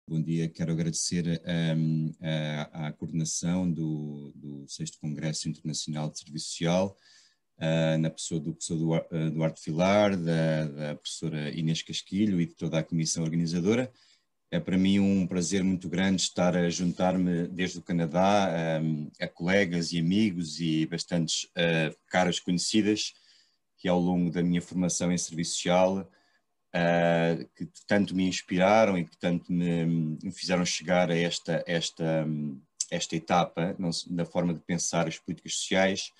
Bom dia, quero agradecer à coordenação do 6º Congresso Internacional de Serviço Social, na pessoa do professor Duarte Vilar, da professora Inês Casquilho e de toda a comissão organizadora. É para mim um prazer muito grande estar a juntar-me desde o Canadá a colegas e amigos e bastantes caras conhecidas que ao longo da minha formação em serviço social que tanto me inspiraram e que tanto me fizeram chegar a esta etapa na forma de pensar as políticas sociais.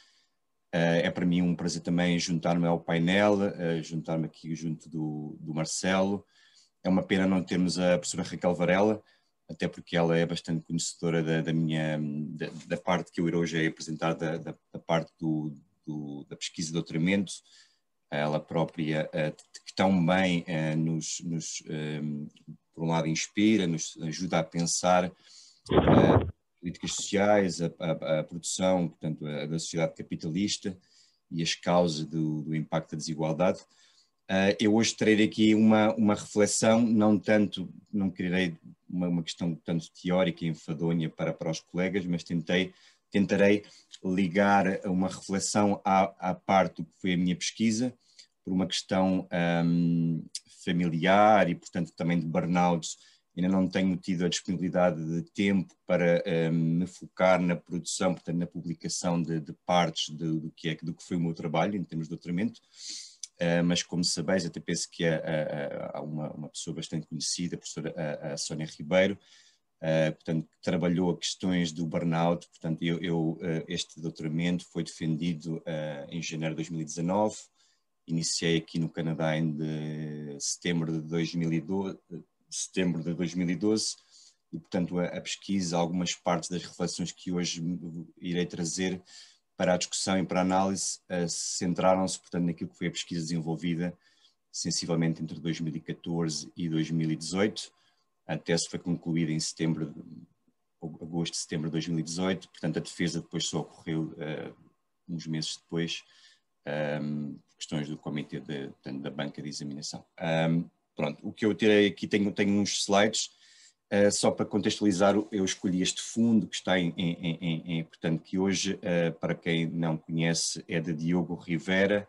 É para mim um prazer também juntar-me ao painel, juntar-me aqui junto do Marcelo. É uma pena não termos a professora Raquel Varela, até porque ela é bastante conhecedora da parte que eu irei hoje apresentar, da parte da pesquisa de doutoramento. Ela própria, que tão bem por um lado, inspira, nos ajuda a pensar políticas sociais, a produção, portanto, da sociedade capitalista e as causas do impacto da desigualdade. Eu hoje trarei aqui uma reflexão, não quererei uma questão tanto teórica e enfadonha para os colegas, mas tentarei ligar uma reflexão à parte do que foi a minha pesquisa, por uma questão familiar e, portanto, também de burnout. Ainda não tenho tido a disponibilidade de tempo para me focar na produção, portanto, na publicação de partes do que foi o meu trabalho em termos de doutoramento. Mas, como sabeis, até penso que há uma pessoa bastante conhecida, a professora a Sónia Ribeiro, portanto, que trabalhou questões do burnout. Portanto, este doutoramento foi defendido em janeiro de 2019, iniciei aqui no Canadá em setembro de 2012 e, portanto, a pesquisa, algumas partes das reflexões que hoje irei trazer para a discussão e para a análise centraram-se, portanto, naquilo que foi a pesquisa desenvolvida sensivelmente entre 2014 e 2018. A tese foi concluída em agosto, setembro de 2018, portanto a defesa depois só ocorreu uns meses depois, por questões do comitê da banca de examinação. Pronto, o que eu tirei aqui, tenho uns slides, só para contextualizar. Eu escolhi este fundo que está portanto, que hoje, para quem não conhece, é de Diogo Rivera,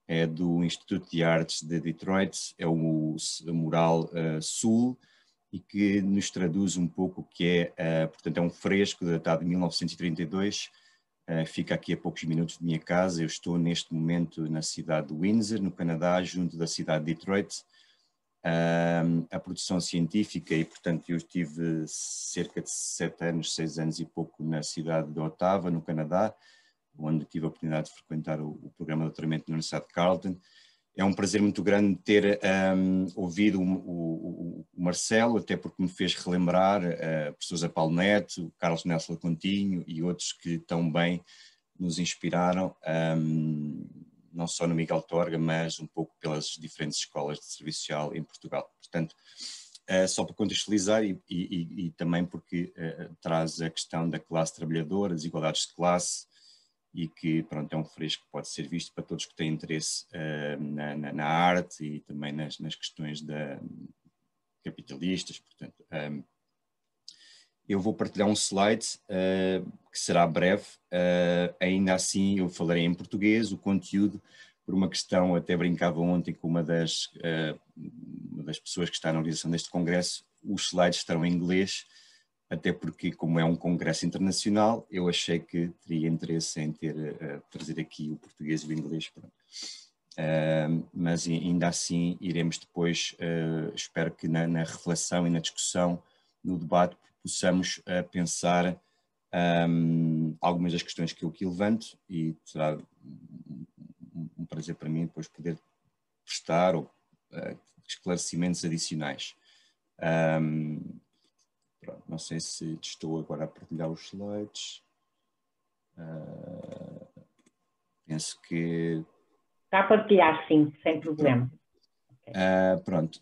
é do Instituto de Artes de Detroit, é o mural Sul, e que nos traduz um pouco o que é, portanto, é um fresco datado de 1932, fica aqui a poucos minutos de minha casa. Eu estou neste momento na cidade de Windsor, no Canadá, junto da cidade de Detroit. A produção científica, e portanto eu tive cerca de 6 anos e pouco na cidade de Ottawa, no Canadá, onde tive a oportunidade de frequentar o programa de doutoramento na Universidade de Carleton. É um prazer muito grande ter ouvido o Marcelo, até porque me fez relembrar a professora Paulo Neto, o Carlos Nelson Continho e outros que tão bem nos inspiraram, não só no Miguel Torga, mas um pouco pelas diferentes escolas de serviço social em Portugal. Portanto, só para contextualizar e também porque traz a questão da classe trabalhadora, desigualdades de classe, e que, pronto, é um fresco que pode ser visto para todos que têm interesse na arte e também nas questões capitalistas. Portanto, eu vou partilhar um slide que será breve. Ainda assim, eu falarei em português. O conteúdo, por uma questão, até brincava ontem com uma das pessoas que está na organização deste congresso, os slides estarão em inglês, até porque, como é um congresso internacional, eu achei que teria interesse em trazer aqui o português e o inglês. Mas ainda assim iremos depois, espero que na reflexão e na discussão, no debate, possamos pensar algumas das questões que eu aqui levanto, e será um prazer para mim depois poder prestar esclarecimentos adicionais. Pronto, não sei se estou agora a partilhar os slides. Penso que... Está a partilhar, sim, sem problema. Pronto.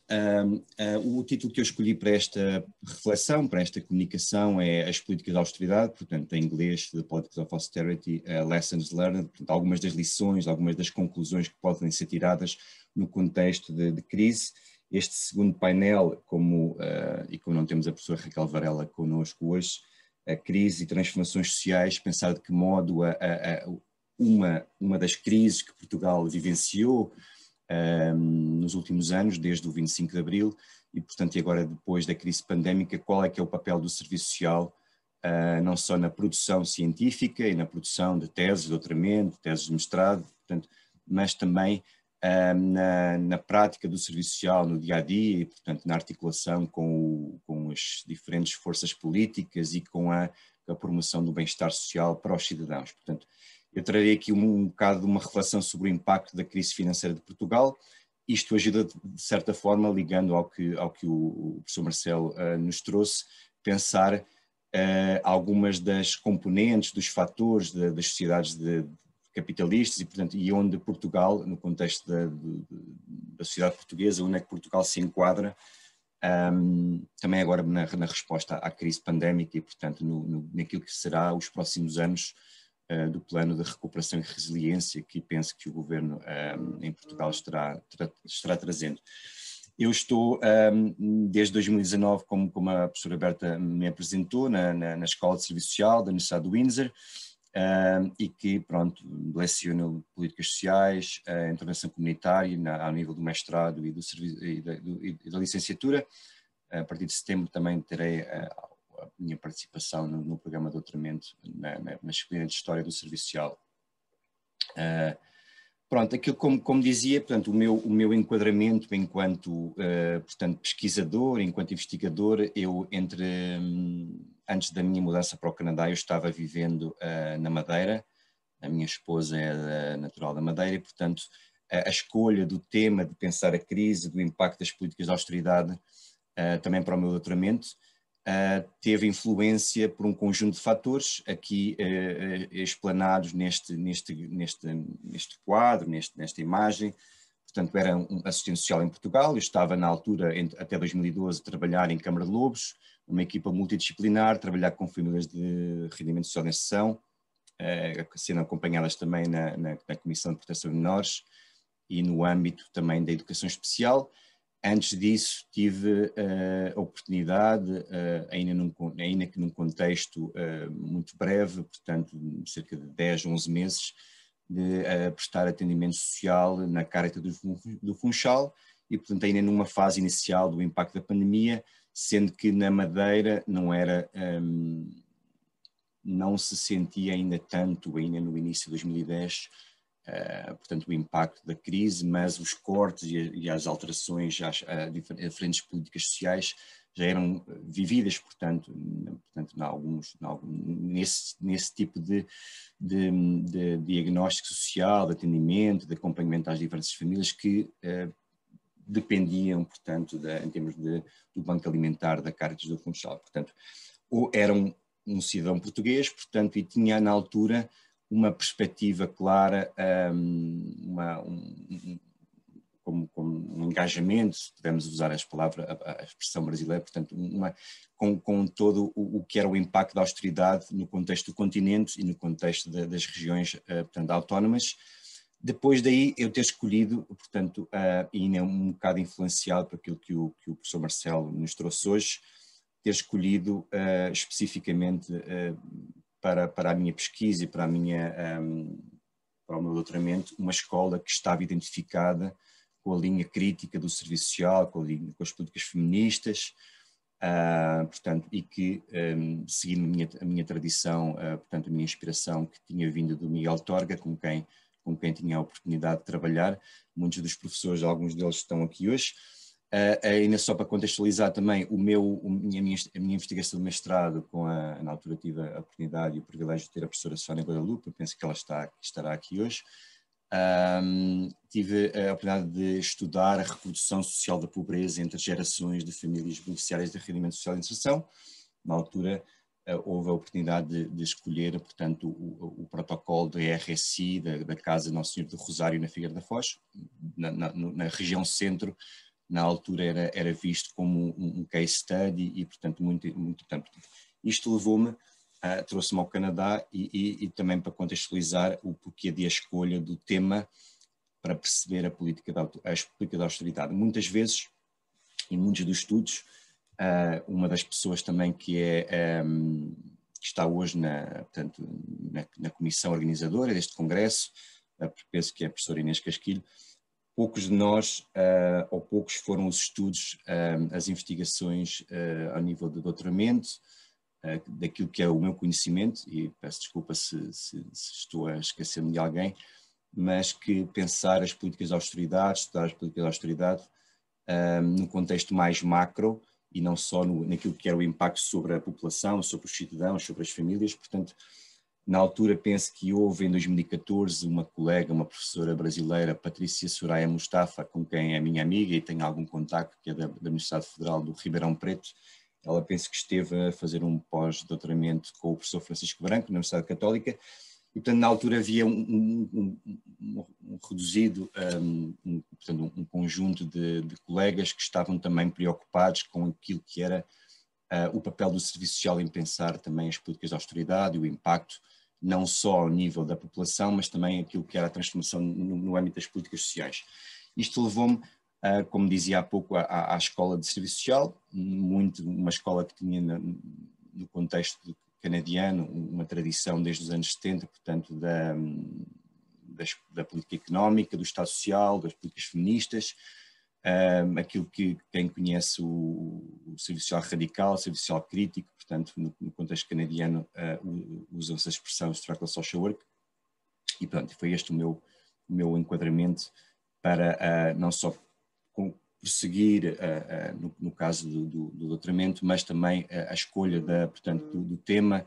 O título que eu escolhi para esta reflexão, para esta comunicação, é As Políticas de Austeridade, portanto, em inglês, The Politics of Austerity, Lessons Learned, portanto, algumas das lições, algumas das conclusões que podem ser tiradas no contexto de crise. este segundo painel, e como não temos a professora Raquel Varela connosco hoje, a crise e transformações sociais, pensar de que modo uma das crises que Portugal vivenciou nos últimos anos, desde o 25 de Abril, e portanto, e agora depois da crise pandémica, qual é que é o papel do serviço social, não só na produção científica e na produção de teses de doutoramento, teses de mestrado, portanto, mas também na prática do serviço social no dia-a-dia e, portanto, na articulação com as diferentes forças políticas e com a promoção do bem-estar social para os cidadãos. Portanto, eu trarei aqui um bocado de uma reflexão sobre o impacto da crise financeira de Portugal. Isto ajuda, de certa forma, ligando ao que o professor Marcelo nos trouxe, pensar algumas das componentes, dos fatores das sociedades capitalistas e, portanto, e onde Portugal, no contexto da sociedade portuguesa, onde é que Portugal se enquadra, também agora na resposta à crise pandémica e, portanto, naquilo que será os próximos anos do plano de recuperação e resiliência que penso que o governo em Portugal estará trazendo. Eu estou, desde 2019, como a professora Berta me apresentou, na Escola de Serviço Social da Universidade de Windsor, e que, pronto, leciono políticas sociais, intervenção comunitária ao nível do mestrado e da licenciatura. A partir de setembro também terei a minha participação no programa de doutoramento na disciplina de História do Serviço Social. Pronto, aquilo como dizia, portanto, o meu enquadramento enquanto, portanto, pesquisador, enquanto investigador, eu antes da minha mudança para o Canadá, eu estava vivendo na Madeira. A minha esposa é natural da Madeira e, portanto, a escolha do tema de pensar a crise, do impacto das políticas de austeridade, também para o meu doutoramento, teve influência por um conjunto de fatores aqui explanados neste quadro, nesta imagem. Portanto, era um assistente social em Portugal. Eu estava na altura, até 2012, a trabalhar em Câmara de Lobos, uma equipa multidisciplinar, trabalhar com famílias de rendimento social de inserção, sendo acompanhadas também na Comissão de Proteção de Menores e no âmbito também da educação especial. Antes disso, tive a oportunidade, ainda que num contexto muito breve, portanto, cerca de 10, 11 meses, de prestar atendimento social na Caritas do Funchal e, portanto, ainda numa fase inicial do impacto da pandemia, sendo que na Madeira não se sentia ainda tanto, ainda no início de 2010, portanto, o impacto da crise, mas os cortes e as alterações a diferentes políticas sociais já eram vividas, portanto nesse tipo de diagnóstico social, de atendimento, de acompanhamento às diversas famílias que dependiam, portanto, em termos do Banco Alimentar da Caritas do Funchal. Portanto, era um cidadão português, portanto, e tinha na altura uma perspectiva clara, como um engajamento, se pudermos usar a expressão brasileira, portanto, com todo o que era o impacto da austeridade no contexto do continente e no contexto das regiões, portanto, autónomas. Depois daí eu ter escolhido, portanto, e ainda um bocado influenciado por aquilo que o professor Marcelo nos trouxe hoje, ter escolhido especificamente para a minha pesquisa e para o meu doutoramento, uma escola que estava identificada com a linha crítica do serviço social, com as políticas feministas, portanto, e que, seguindo a minha tradição, portanto, a minha inspiração, que tinha vindo do Miguel Torga, com quem tinha a oportunidade de trabalhar, muitos dos professores, alguns deles estão aqui hoje. Ainda só para contextualizar também, a minha investigação de mestrado, na altura tive a oportunidade e o privilégio de ter a professora Sónia Guadalupe, eu penso que ela estará aqui hoje. Tive a oportunidade de estudar a reprodução social da pobreza entre gerações de famílias beneficiárias de rendimento social de inserção. Na altura houve a oportunidade de escolher, portanto, o protocolo da RSI, da Casa Nosso Senhor do Rosário na Figueira da Foz, na região centro. Na altura era visto como um case study e, portanto, muito importante. Isto levou-me, trouxe-me ao Canadá e também para contextualizar o porquê da escolha do tema para perceber as políticas de austeridade. Muitas vezes em muitos dos estudos. Uma das pessoas também que que está hoje portanto, na comissão organizadora deste congresso, penso que é a professora Inês Casquilho. Poucos de nós, ou poucos foram os estudos, as investigações ao nível de doutoramento, daquilo que é o meu conhecimento, e peço desculpa se estou a esquecer-me de alguém, mas que pensar as políticas de austeridade, estudar as políticas de austeridade num contexto mais macro, e não só naquilo que era o impacto sobre a população, sobre os cidadãos, sobre as famílias. Portanto, na altura penso que houve em 2014 uma colega, uma professora brasileira, Patrícia Soraya Mustafa, com quem é minha amiga e tenho algum contacto, que é da Universidade Federal do Ribeirão Preto. Ela penso que esteve a fazer um pós-doutoramento com o professor Francisco Branco, na Universidade Católica, e portanto na altura havia um reduzido, portanto, um conjunto de colegas que estavam também preocupados com aquilo que era o papel do serviço social em pensar também as políticas de austeridade e o impacto não só ao nível da população, mas também aquilo que era a transformação no âmbito das políticas sociais. Isto levou-me, como dizia há pouco, à escola de serviço social, uma escola que tinha no contexto canadiano uma tradição desde os anos 70, portanto, da política económica, do Estado Social, das políticas feministas, aquilo que quem conhece o serviço social radical, o serviço social crítico, portanto, no contexto canadiano, usa-se a expressão Structural Social Work, e pronto, foi este o meu enquadramento para não só prosseguir, no caso do doutoramento, mas também a escolha portanto, do tema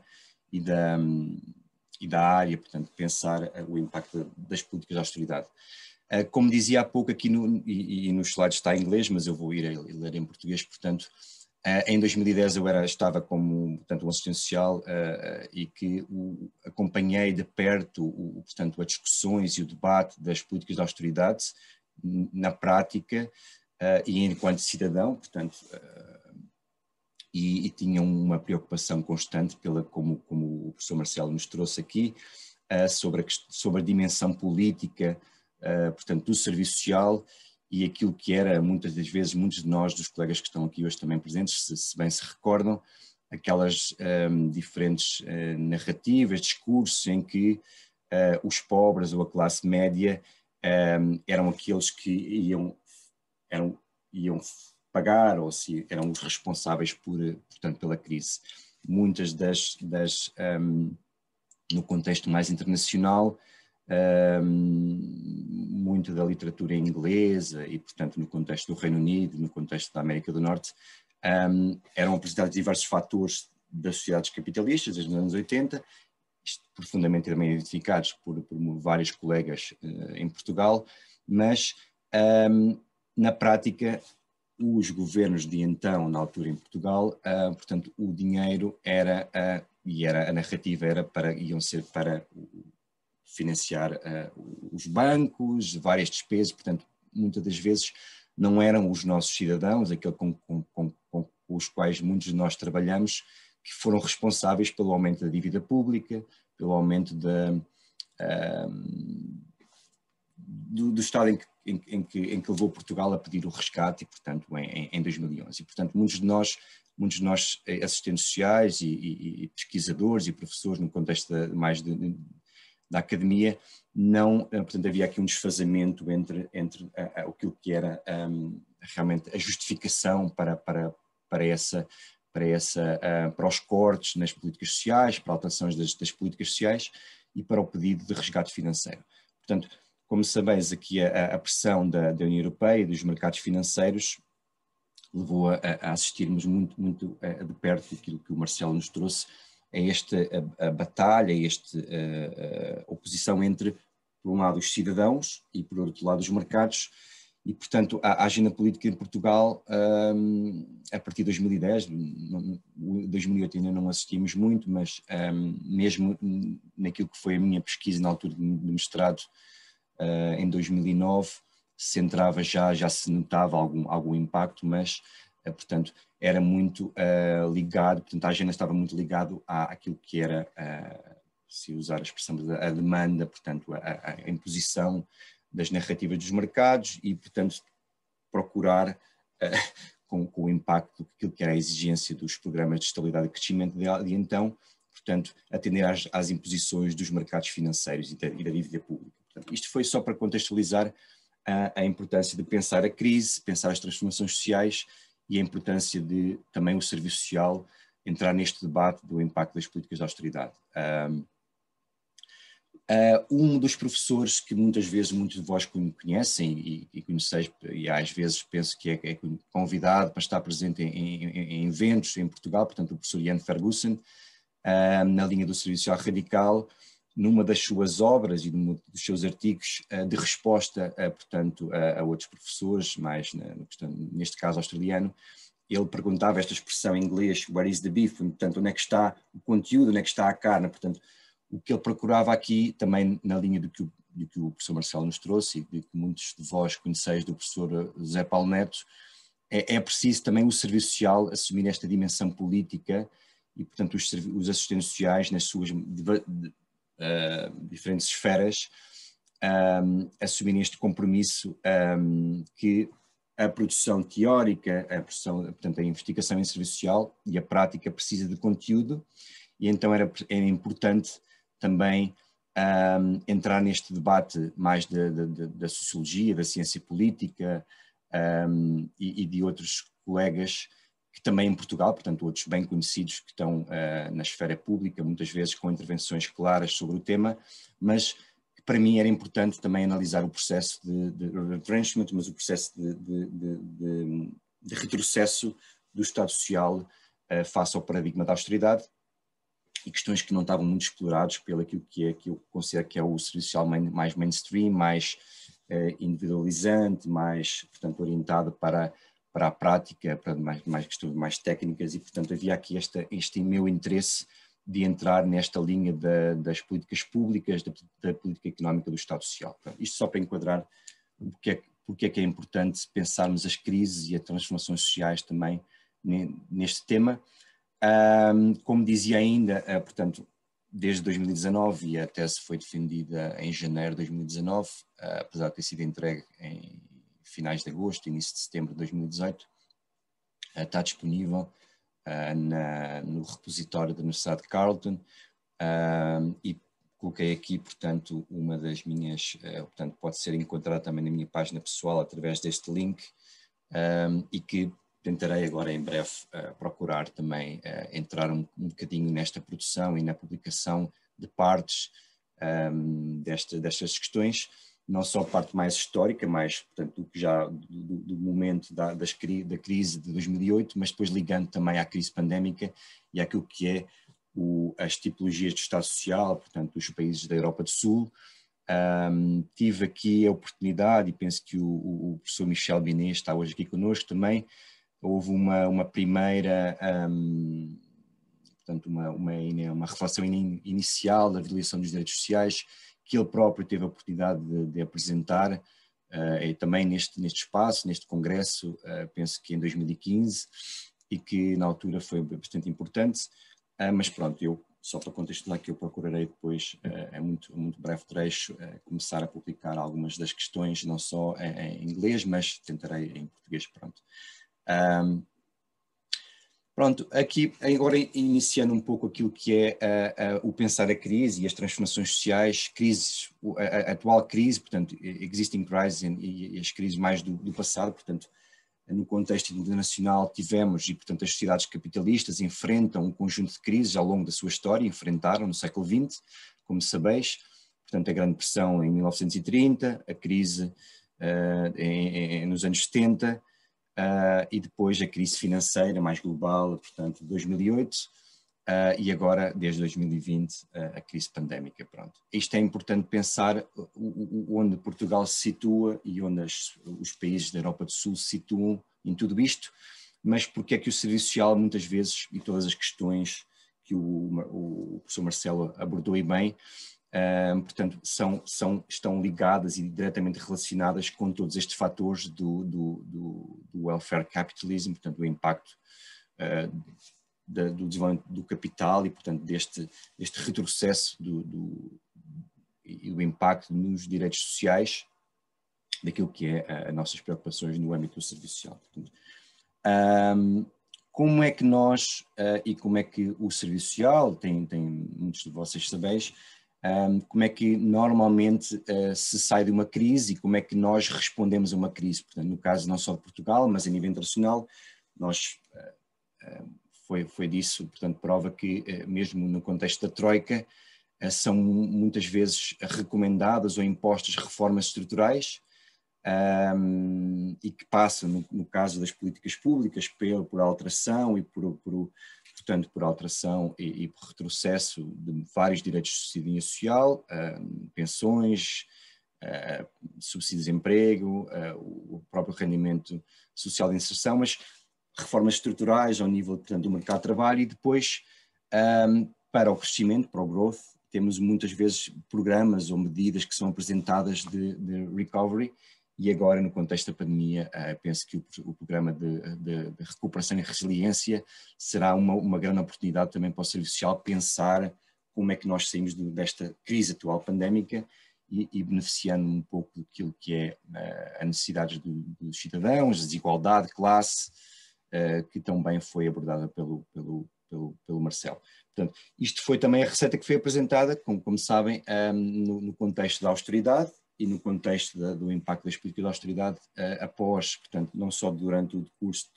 e da área, portanto, pensar o impacto das políticas de austeridade. Como dizia há pouco aqui, e nos slides está em inglês, mas eu vou ir a ler em português, portanto, em 2010 eu estava como, portanto, um assistente social e que acompanhei de perto, portanto, as discussões e o debate das políticas de austeridade na prática, e enquanto cidadão, portanto, e tinha uma preocupação constante, como o professor Marcelo nos trouxe aqui, sobre a dimensão política, portanto, do serviço social e aquilo que era, muitas das vezes, muitos de nós, dos colegas que estão aqui hoje também presentes, se bem se recordam, aquelas diferentes narrativas, discursos em que os pobres ou a classe média eram aqueles que iam pagar ou se eram os responsáveis portanto, pela crise. Muitas no contexto mais internacional, muito da literatura inglesa e, portanto, no contexto do Reino Unido, no contexto da América do Norte, eram apresentados diversos fatores das sociedades capitalistas desde os anos 80, profundamente também identificados por vários colegas em Portugal, mas na prática os governos de então, na altura em Portugal, portanto o dinheiro a narrativa iam ser para financiar os bancos, várias despesas, portanto muitas das vezes não eram os nossos cidadãos, aquele com os quais muitos de nós trabalhamos, que foram responsáveis pelo aumento da dívida pública, pelo aumento do estado em que levou Portugal a pedir o resgate, e, portanto, em 2011. E, portanto, muitos de nós assistentes sociais e pesquisadores e professores no contexto da academia, portanto, havia aqui um desfazamento entre aquilo que era realmente a justificação para os cortes nas políticas sociais, para alterações das políticas sociais e para o pedido de resgate financeiro. Portanto, como sabeis, aqui a pressão da União Europeia e dos mercados financeiros levou a assistirmos muito de perto aquilo que o Marcelo nos trouxe, a batalha, a oposição entre, por um lado, os cidadãos e, por outro lado, os mercados. E, portanto, a agenda política em Portugal, a partir de 2010, 2008 ainda não assistimos muito, mas mesmo naquilo que foi a minha pesquisa na altura de mestrado, em 2009, já se notava algum impacto, mas, portanto, era muito ligado, portanto, a agenda estava muito ligado àquilo que era, se usar a expressão, a demanda, portanto, a imposição das narrativas dos mercados e, portanto, procurar com o impacto daquilo que era a exigência dos programas de estabilidade e crescimento de então, portanto, atender às imposições dos mercados financeiros e da dívida pública. Portanto, isto foi só para contextualizar a importância de pensar a crise, pensar as transformações sociais e a importância de também o serviço social entrar neste debate do impacto das políticas de austeridade. Um dos professores que muitas vezes muitos de vós conhecem e conheceis, e às vezes penso que é convidado para estar presente em eventos em Portugal, portanto o professor Ian Ferguson, na linha do serviço social radical, numa das suas obras e num dos seus artigos de resposta, portanto, a outros professores, mais neste caso australiano, ele perguntava esta expressão em inglês, where is the beef, portanto, onde é que está o conteúdo, onde é que está a carne, portanto, o que ele procurava aqui, também na linha do que o professor Marcelo nos trouxe e de que muitos de vós conheceis do professor José Paulo Neto, é preciso também o serviço social assumir esta dimensão política e, portanto, os assistentes sociais nas suas diferentes esferas assumirem este compromisso que a produção teórica, portanto, a investigação em serviço social e a prática precisa de conteúdo, e então era importante também entrar neste debate mais da sociologia, da ciência política e de outros colegas que também em Portugal, portanto outros bem conhecidos que estão na esfera pública, muitas vezes com intervenções claras sobre o tema, mas para mim era importante também analisar o processo de retrenchment, mas o processo de retrocesso do Estado Social face ao paradigma da austeridade, e questões que não estavam muito explorados pelo aquilo que eu considero que é o serviço social mais mainstream, mais individualizante, mais, portanto, orientado para a prática, para mais questões mais técnicas, e, portanto, havia aqui este meu interesse de entrar nesta linha das políticas públicas, da política económica do Estado Social. Portanto, isto só para enquadrar porque é que é importante pensarmos as crises e as transformações sociais também neste tema. Como dizia ainda, portanto, desde 2019, e a tese foi defendida em janeiro de 2019, apesar de ter sido entregue em finais de agosto, início de setembro de 2018, está disponível no repositório da Universidade de Carleton, e coloquei aqui, portanto, uma das minhas, portanto, pode ser encontrada também na minha página pessoal através deste link, e que tentarei agora em breve procurar também entrar um bocadinho nesta produção e na publicação de partes destas questões, não só a parte mais histórica, mais, portanto, do momento da crise de 2008, mas depois ligando também à crise pandémica e àquilo que é as tipologias de Estado Social, portanto, dos países da Europa do Sul. Tive aqui a oportunidade, e penso que o professor Michel Binet está hoje aqui connosco também. Houve uma primeira, portanto, uma reflexão inicial da avaliação dos direitos sociais, que ele próprio teve a oportunidade de apresentar também neste espaço, neste congresso, penso que em 2015, e que na altura foi bastante importante, mas pronto, só para contextualizar que eu procurarei depois, muito breve trecho, começar a publicar algumas das questões, não só em inglês, mas tentarei em português, pronto. Pronto, aqui agora iniciando um pouco aquilo que é o pensar a crise e as transformações sociais, a atual crise, portanto, existing crisis e as crises mais do passado, portanto, no contexto internacional tivemos, e portanto as sociedades capitalistas enfrentam um conjunto de crises ao longo da sua história, enfrentaram no século XX, como sabeis, portanto a Grande Depressão em 1930, a crise nos anos 70, e depois a crise financeira mais global, portanto, de 2008, e agora, desde 2020, a crise pandémica. Pronto. Isto é importante pensar onde Portugal se situa e onde os países da Europa do Sul se situam em tudo isto, mas porque é que o serviço social, muitas vezes, e todas as questões que o professor Marcelo abordou e bem, portanto, estão ligadas e diretamente relacionadas com todos estes fatores do welfare capitalism, portanto, do impacto do desenvolvimento do capital e, portanto, deste retrocesso e do impacto nos direitos sociais daquilo que é as nossas preocupações no âmbito do serviço social. Portanto, Como é que nós, e como é que o Serviço Social, tem muitos de vocês sabeis, como é que normalmente se sai de uma crise e como é que nós respondemos a uma crise. Portanto, no caso não só de Portugal, mas a nível internacional, nós, foi disso, portanto, prova que mesmo no contexto da Troika, são muitas vezes recomendadas ou impostas reformas estruturais, e que passam, no caso das políticas públicas, por alteração e portanto, por alteração e por retrocesso de vários direitos de cidadania social, pensões, subsídios de emprego, o próprio rendimento social de inserção, mas reformas estruturais ao nível, portanto, do mercado de trabalho e depois, para o crescimento, para o growth, temos muitas vezes programas ou medidas que são apresentadas de recovery e agora no contexto da pandemia penso que o programa de recuperação e resiliência será uma grande oportunidade também para o Serviço Social pensar como é que nós saímos desta crise atual pandémica e beneficiando um pouco daquilo que é as necessidades dos cidadãos, a desigualdade de classe, que também foi abordada pelo Marcelo. Portanto, isto foi também a receita que foi apresentada, como sabem, no contexto da austeridade e no contexto do impacto das políticas de austeridade após, portanto, não só durante o decurso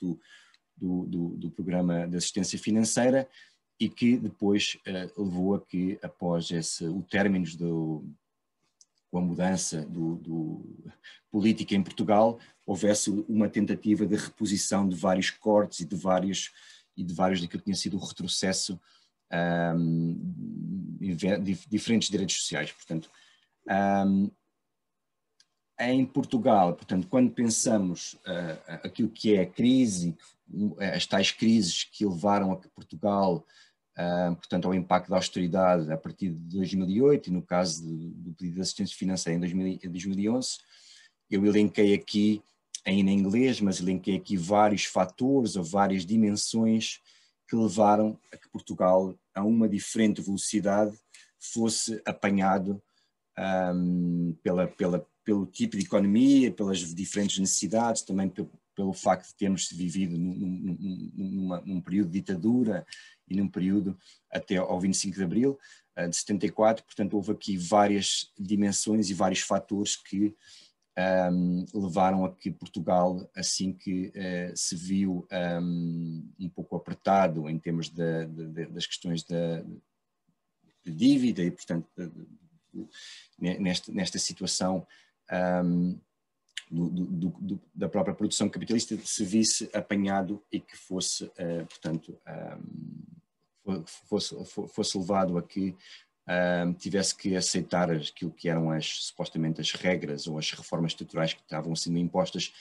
do programa de assistência financeira e que depois levou a que, após o término com a mudança política em Portugal, houvesse uma tentativa de reposição de vários cortes e de vários daquilo que tinha sido o retrocesso diferentes direitos sociais. Portanto, em Portugal, portanto, quando pensamos aquilo que é a crise, as tais crises que levaram a que Portugal, portanto, ao impacto da austeridade a partir de 2008 e no caso do pedido de assistência financeira em 2011, eu elenquei aqui, ainda em inglês, mas elenquei aqui vários fatores ou várias dimensões que levaram a que Portugal, a uma diferente velocidade, fosse apanhado pelo tipo de economia, pelas diferentes necessidades, também pelo facto de termos vivido num período de ditadura e num período até ao 25 de Abril de 74, portanto houve aqui várias dimensões e vários fatores que levaram a que Portugal, assim que se viu um pouco apertado em termos das questões de dívida e, portanto, nesta situação da própria produção capitalista, se visse apanhado e que fosse, portanto, fosse levado a que tivesse que aceitar aquilo que eram supostamente as regras ou as reformas estruturais que estavam sendo impostas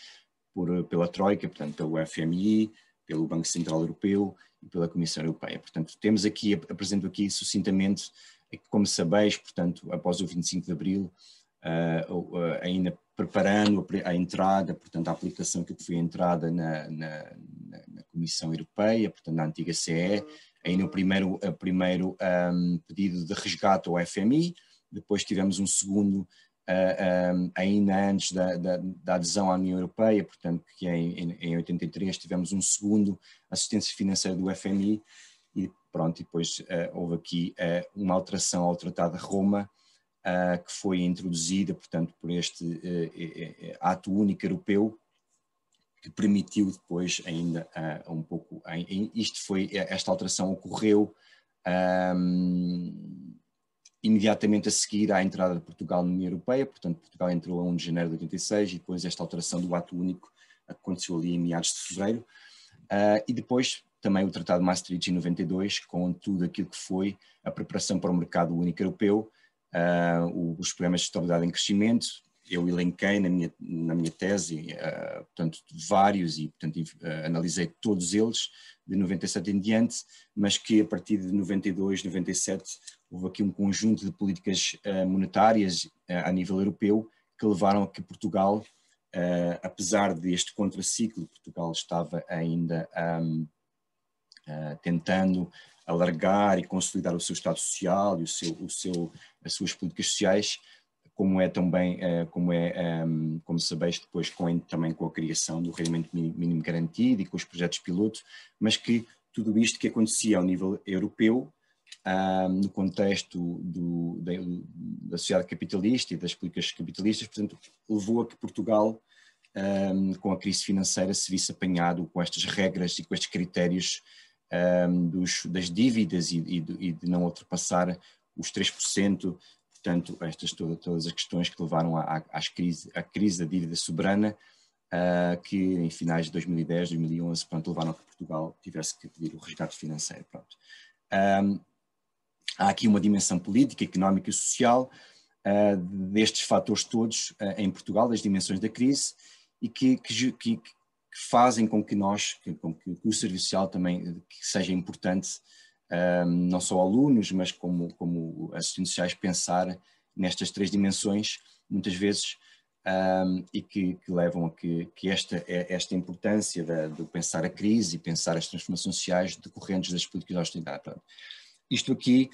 pela Troika, portanto, pelo FMI, pelo Banco Central Europeu e pela Comissão Europeia. Portanto, apresento aqui sucintamente, como sabeis, portanto, após o 25 de Abril, ainda preparando a entrada, portanto, a aplicação que foi a entrada na Comissão Europeia, portanto, na antiga CE, ainda o primeiro pedido de resgate ao FMI, depois tivemos um segundo ainda antes da adesão à União Europeia, portanto, que em 83 tivemos um segundo assistência financeira do FMI e pronto, e depois houve aqui uma alteração ao Tratado de Roma, que foi introduzida, portanto, por este ato único europeu, que permitiu depois ainda um pouco, esta alteração ocorreu imediatamente a seguir à entrada de Portugal na União Europeia, portanto Portugal entrou a 1 de janeiro de 86 e depois esta alteração do ato único aconteceu ali em meados de fevereiro, e depois também o Tratado de Maastricht em 92, com tudo aquilo que foi a preparação para o mercado único europeu, os programas de estabilidade em crescimento. Eu elenquei na minha tese, portanto, vários e, portanto, analisei todos eles de 97 em diante, mas que a partir de 92, 97, houve aqui um conjunto de políticas monetárias a nível europeu que levaram a que Portugal, apesar deste contraciclo, Portugal estava ainda tentando alargar e consolidar o seu Estado Social e as suas políticas sociais, como é também, como sabeis depois também com a criação do rendimento mínimo garantido e com os projetos piloto, mas que tudo isto que acontecia ao nível europeu, no contexto da sociedade capitalista e das políticas capitalistas, portanto, levou a que Portugal, com a crise financeira, se visse apanhado com estas regras e com estes critérios das dívidas e de não ultrapassar os 3%, portanto, todas as questões que levaram à crise da dívida soberana, que em finais de 2010, 2011, pronto, levaram a que Portugal tivesse que pedir o resgate financeiro. Pronto. Há aqui uma dimensão política, económica e social destes fatores todos em Portugal, das dimensões da crise, e que fazem com que o serviço social também que seja importante, não só alunos, mas como assistentes sociais, pensar nestas três dimensões, muitas vezes, e que levam a que esta importância de pensar a crise e pensar as transformações sociais decorrentes das políticas de austeridade. Portanto, isto aqui,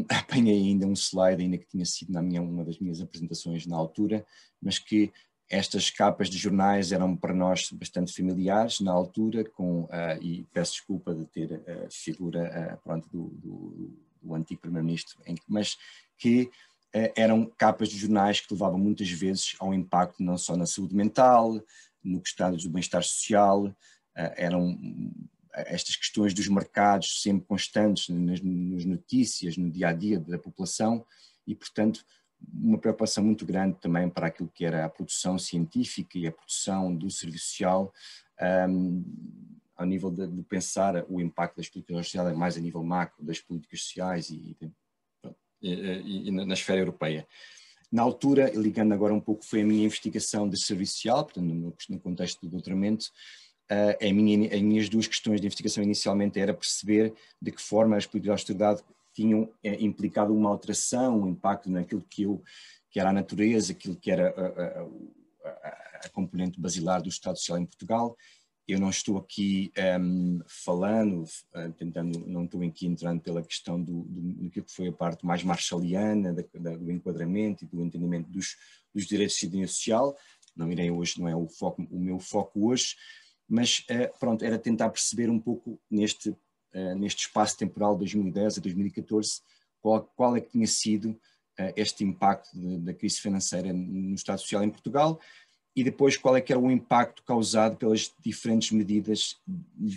apanhei ainda um slide, ainda que tinha sido uma das minhas apresentações na altura, mas que estas capas de jornais eram para nós bastante familiares na altura, e peço desculpa de ter a figura do antigo primeiro-ministro, mas que eram capas de jornais que levavam muitas vezes ao impacto não só na saúde mental, no estado do bem-estar social, eram estas questões dos mercados sempre constantes nas notícias, no dia-a-dia da população, e portanto uma preocupação muito grande também para aquilo que era a produção científica e a produção do serviço social, ao nível de pensar o impacto das políticas sociais mais a nível macro das políticas sociais e na esfera europeia. Na altura, ligando agora um pouco, foi a minha investigação de serviço social, portanto no contexto do doutoramento, as minhas duas questões de investigação inicialmente era perceber de que forma as políticas de austeridade tinham implicado uma alteração, um impacto naquilo que era a natureza, aquilo que era a componente basilar do Estado Social em Portugal. Eu não estou aqui não estou aqui entrando pela questão do que foi a parte mais marshalliana, do enquadramento e do entendimento dos direitos de cidadania social. Não irei hoje, não é o meu foco hoje, mas pronto, era tentar perceber um pouco neste espaço temporal de 2010 a 2014, qual é que tinha sido este impacto da crise financeira no Estado Social em Portugal, e depois qual é que era o impacto causado pelas diferentes medidas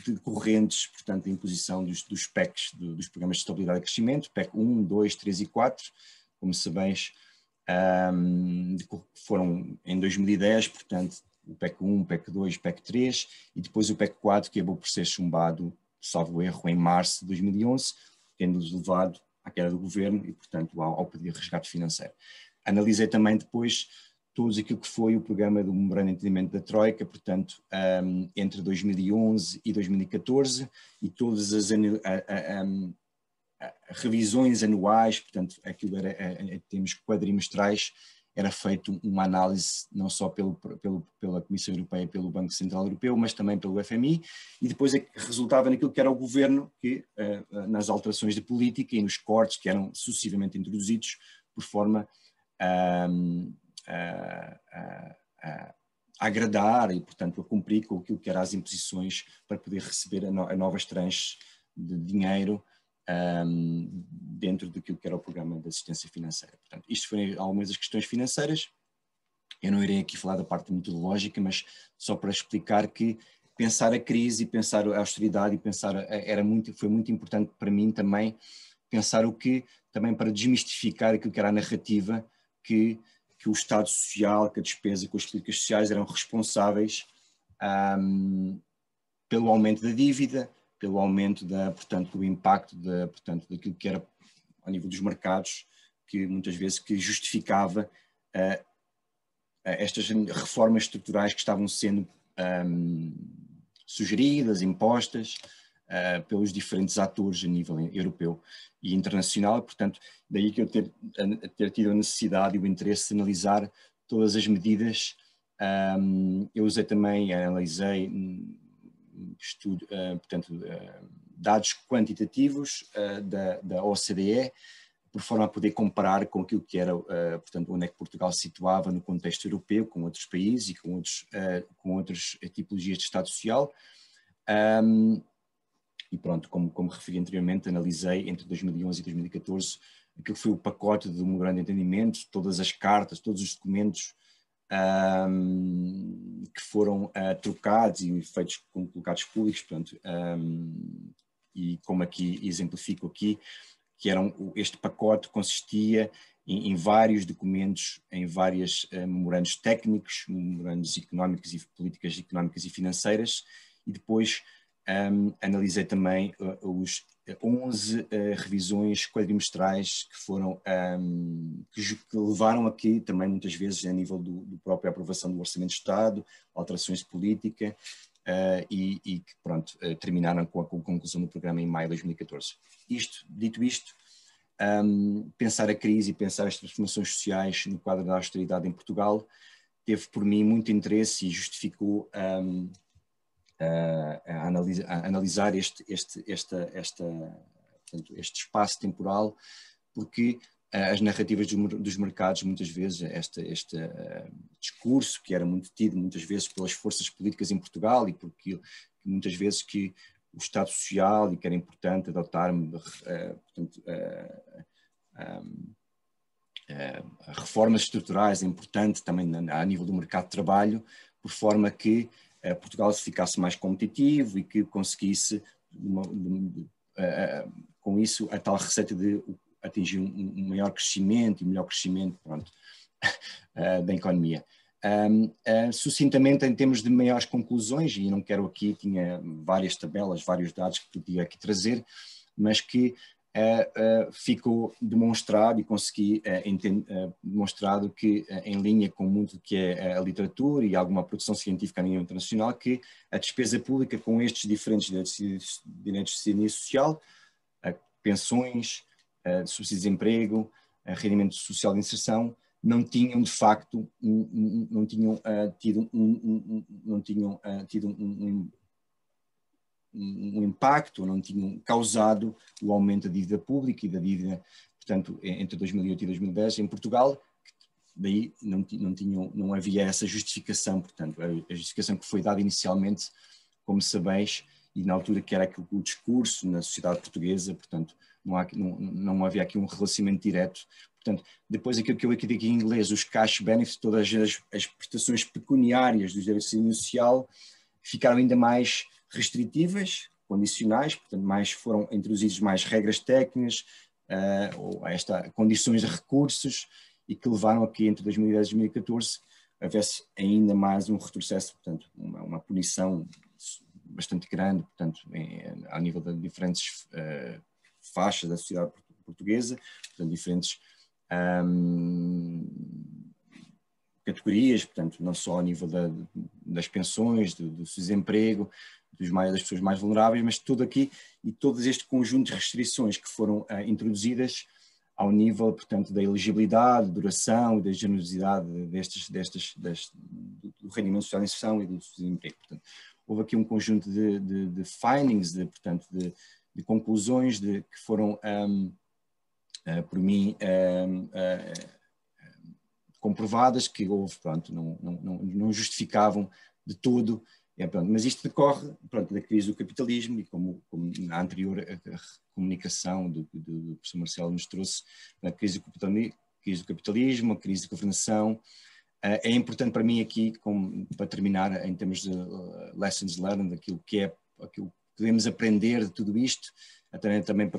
decorrentes, portanto, da imposição dos PECs, dos Programas de Estabilidade e Crescimento, PEC 1, 2, 3 e 4, como sabeis, foram em 2010, portanto, o PEC 1, PEC 2, PEC 3, e depois o PEC 4, que acabou por ser chumbado, salvo erro, em março de 2011, tendo-nos levado à queda do governo e, portanto, ao pedido de resgate financeiro. Analisei também depois todo aquilo que foi o programa do Memorando de Entendimento da Troika, portanto, entre 2011 e 2014, e todas as revisões anuais, portanto, aquilo era, em termos quadrimestrais, era feito uma análise não só pela Comissão Europeia, pelo Banco Central Europeu, mas também pelo FMI, e depois resultava naquilo que era o governo, que nas alterações de política e nos cortes que eram sucessivamente introduzidos, por forma a agradar e, portanto, a cumprir com aquilo que eram as imposições para poder receber a novas tranches de dinheiro dentro daquilo que era o programa de assistência financeira. Portanto, isto foram algumas das questões financeiras. Eu não irei aqui falar da parte metodológica, mas só para explicar que pensar a crise e pensar a austeridade e pensar foi muito importante para mim também pensar também para desmistificar aquilo que era a narrativa que o Estado Social, que a despesa com as políticas sociais eram responsáveis pelo aumento da dívida, pelo aumento portanto, do impacto portanto, daquilo que era ao nível dos mercados, que muitas vezes que justificava estas reformas estruturais que estavam sendo sugeridas, impostas pelos diferentes atores a nível europeu e internacional. Portanto, daí que eu ter tido a necessidade e o interesse de analisar todas as medidas. Eu analisei portanto, dados quantitativos da OCDE, por forma a poder comparar com aquilo que era, portanto, onde é que Portugal se situava no contexto europeu, com outros países e com outras tipologias de Estado Social. E pronto, como referi anteriormente, analisei entre 2011 e 2014 aquilo que foi o pacote de um grande entendimento, todas as cartas, todos os documentos que foram trocados e feitos colocados públicos, portanto, e como aqui exemplifico aqui, que este pacote consistia em vários documentos, em vários memorandos técnicos, memorandos económicos e políticas económicas e financeiras, e depois analisei também os 11 revisões quadrimestrais que foram, que levaram aqui também muitas vezes a nível do própria aprovação do Orçamento de Estado, alterações de política, e que pronto, terminaram com a conclusão do programa em maio de 2014. Dito isto, pensar a crise e pensar as transformações sociais no quadro da austeridade em Portugal teve por mim muito interesse e justificou a analisar portanto, este espaço temporal, porque as narrativas dos mercados, muitas vezes, este discurso que era muito tido, muitas vezes, pelas forças políticas em Portugal, e porque muitas vezes que o Estado Social, e que era importante adotar, portanto, reformas estruturais, é importante também a nível do mercado de trabalho, por forma que Portugal ficasse mais competitivo e que conseguisse, com isso, a tal receita de atingir um maior crescimento e melhor crescimento, pronto, da economia. Sucintamente, em termos de maiores conclusões, e não quero aqui, tinha várias tabelas, vários dados que podia aqui trazer, mas que ficou demonstrado e consegui demonstrado que, em linha com muito que é a literatura e alguma produção científica a nível internacional, que a despesa pública com estes diferentes direitos de cidadania social, pensões, subsídios de desemprego, rendimento social de inserção, não tinham de facto, não tinham tido um impacto, não tinham causado o aumento da dívida pública e da dívida, portanto, entre 2008 e 2010 em Portugal. Daí não havia essa justificação, portanto, a justificação que foi dada inicialmente, como sabeis, e na altura que era o discurso na sociedade portuguesa, portanto, não havia aqui um relacionamento direto. Portanto, depois aquilo que eu aqui digo em inglês, os cash benefits, todas as prestações pecuniárias dos direitos de cidadania social ficaram ainda mais restritivas, condicionais, portanto, foram introduzidas mais regras técnicas, ou condições de recursos, e que levaram a que entre 2010 e 2014 houvesse ainda mais um retrocesso, portanto, uma punição bastante grande, portanto, ao nível de diferentes faixas da sociedade portuguesa, portanto, diferentes categorias, portanto, não só ao nível das pensões, do desemprego, das pessoas mais vulneráveis, mas tudo aqui e todo este conjunto de restrições que foram introduzidas ao nível, portanto, da elegibilidade, duração e da generosidade do rendimento social de inserção e do desemprego. Portanto, houve aqui um conjunto de findings, portanto, de conclusões que foram, por mim, comprovadas, que houve, pronto, não justificavam de todo. Pronto, mas isto decorre, pronto, da crise do capitalismo, e como na anterior comunicação do professor Marcelo nos trouxe, a crise do capitalismo, a crise de governação. É importante para mim aqui, para terminar, em termos de lessons learned, aquilo que podemos aprender de tudo isto, também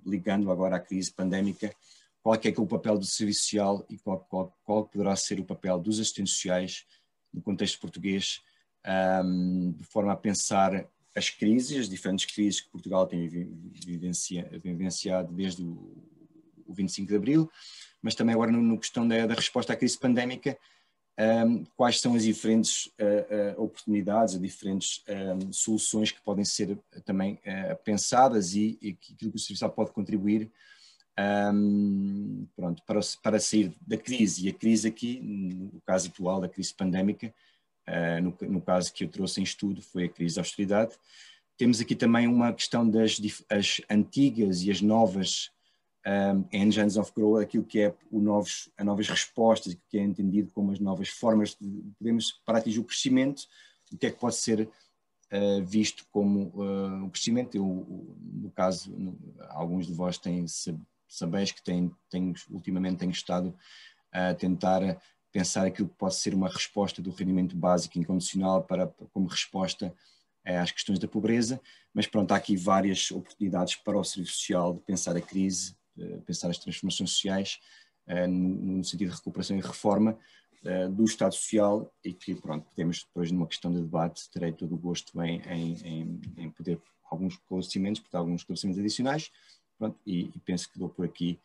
ligando agora à crise pandémica, qual é que é o papel do serviço social e qual poderá ser o papel dos assistentes sociais no contexto português, de forma a pensar as crises, as diferentes crises que Portugal tem vivenciado desde o 25 de Abril, mas também agora na questão da resposta à crise pandémica, quais são as diferentes oportunidades, as diferentes soluções que podem ser também pensadas e aquilo que o serviço social pode contribuir pronto, para sair da crise. E a crise aqui, no caso atual da crise pandémica, no caso que eu trouxe em estudo, foi a crise da austeridade. Temos aqui também uma questão das antigas e as novas engines of growth, aquilo que é as novas respostas, que é entendido como as novas formas para atingir o crescimento, o que é que pode ser visto como o crescimento. No caso, alguns de vós sabeis que ultimamente tenho estado a tentar pensar aquilo que pode ser uma resposta do rendimento básico incondicional como resposta às questões da pobreza, mas pronto, há aqui várias oportunidades para o serviço social de pensar a crise, pensar as transformações sociais no sentido de recuperação e reforma do Estado Social, e que pronto, podemos depois numa questão de debate, terei todo o gosto em poder alguns esclarecimentos adicionais, pronto, e penso que dou por aqui,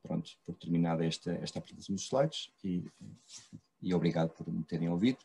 pronto, por terminada esta apresentação dos slides, e obrigado por me terem ouvido.